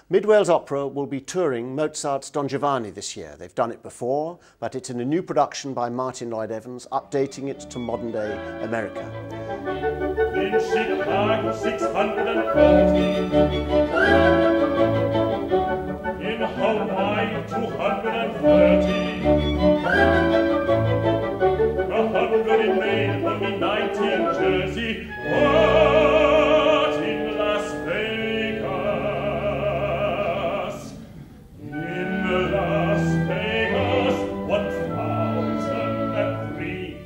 Mid Wales Opera will be touring Mozart's Don Giovanni this year. They've done it before, but it's in a new production by Martin Lloyd Evans, updating it to modern-day America. In Chicago 640, in Hawaii 230, 100 in Maine, only 90 in Jersey, what in Las Vegas? In Las Vegas 1003, 1003,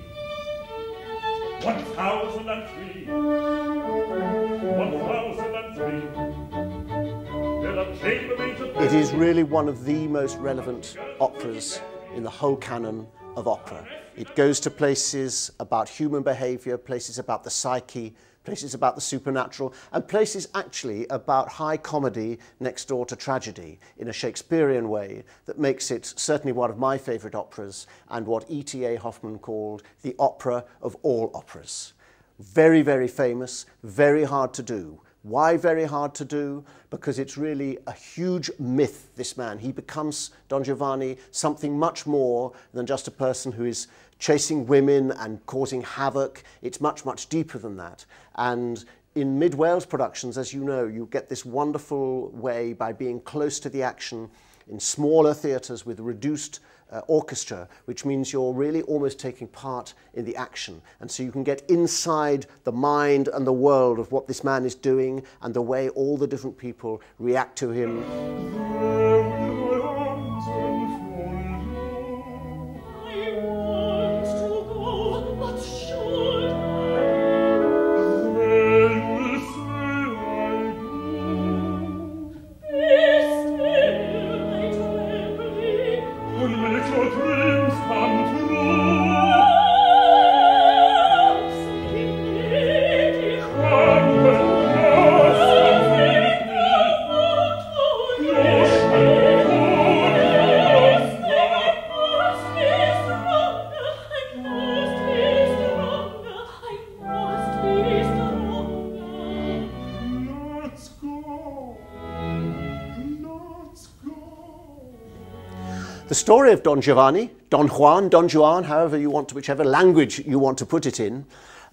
1003. It is really one of the most relevant operas in the whole canon of opera. It goes to places about human behavior, places about the psyche, places about the supernatural, and places actually about high comedy next door to tragedy in a Shakespearean way that makes it certainly one of my favourite operas and what E.T.A. Hoffmann called the opera of all operas. Very, very famous, very hard to do. Why very hard to do? Because it's really a huge myth, this man. He becomes, Don Giovanni, something much more than just a person who is chasing women and causing havoc. It's much, much deeper than that. And in Mid Wales productions, as you know, you get this wonderful way by being close to the action in smaller theatres with reduced orchestra, which means you're really almost taking part in the action. And so you can get inside the mind and the world of what this man is doing and the way all the different people react to him. The story of Don Giovanni, Don Juan, however you want to, whichever language you want to put it in,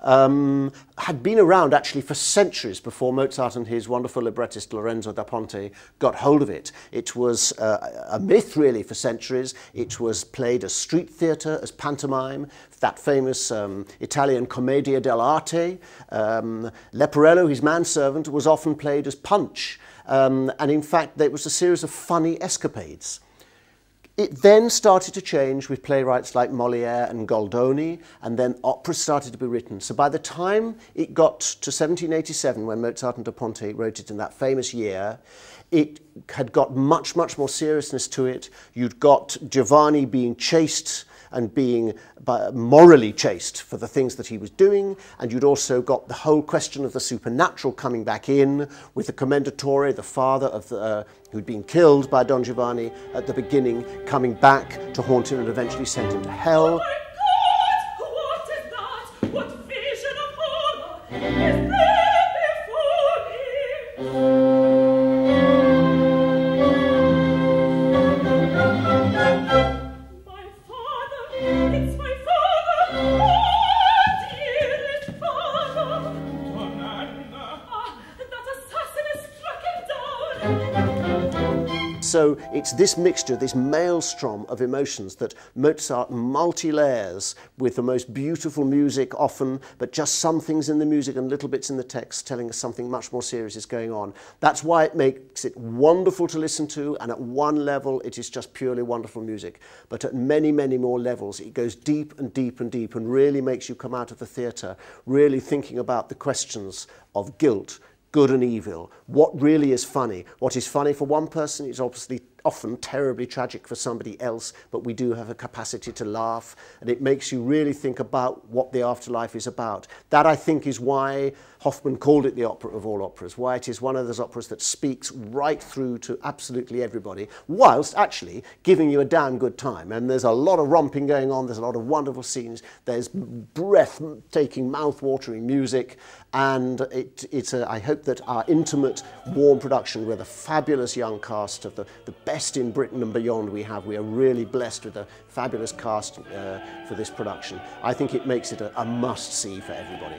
had been around actually for centuries before Mozart and his wonderful librettist Lorenzo da Ponte got hold of it. It was a myth really for centuries. It was played as street theatre, as pantomime, that famous Italian Commedia dell'arte. Leporello, his manservant, was often played as Punch. And in fact, there was a series of funny escapades. It then started to change with playwrights like Molière and Goldoni, and then operas started to be written. So by the time it got to 1787, when Mozart and da Ponte wrote it in that famous year, it had got much, much more seriousness to it. You'd got Giovanni being chased and being morally chased for the things that he was doing, and you'd also got the whole question of the supernatural coming back in with the Commendatore, the father of the, who'd been killed by Don Giovanni at the beginning, coming back to haunt him and eventually send him to hell. Oh my God! What is that? What vision of horror is there before me? It's my father, oh, dearest father. Don Anna. Ah, that assassin has struck him down. So it's this mixture, this maelstrom of emotions that Mozart multi-layers with the most beautiful music often, but just some things in the music and little bits in the text telling us something much more serious is going on. That's why it makes it wonderful to listen to, and at one level it is just purely wonderful music. But at many, many more levels it goes deep and deep and deep and really makes you come out of the theatre really thinking about the questions of guilt, good and evil, what really is funny. What is funny for one person is obviously often terribly tragic for somebody else, but we do have a capacity to laugh, and it makes you really think about what the afterlife is about. That, I think, is why Hoffmann called it the opera of all operas, why it is one of those operas that speaks right through to absolutely everybody, whilst actually giving you a damn good time. And there's a lot of romping going on, there's a lot of wonderful scenes, there's breathtaking, mouth-watering music, and I hope that our intimate, warm production with a fabulous young cast of the best in Britain and beyond we are really blessed with a fabulous cast for this production. I think it makes it a must-see for everybody.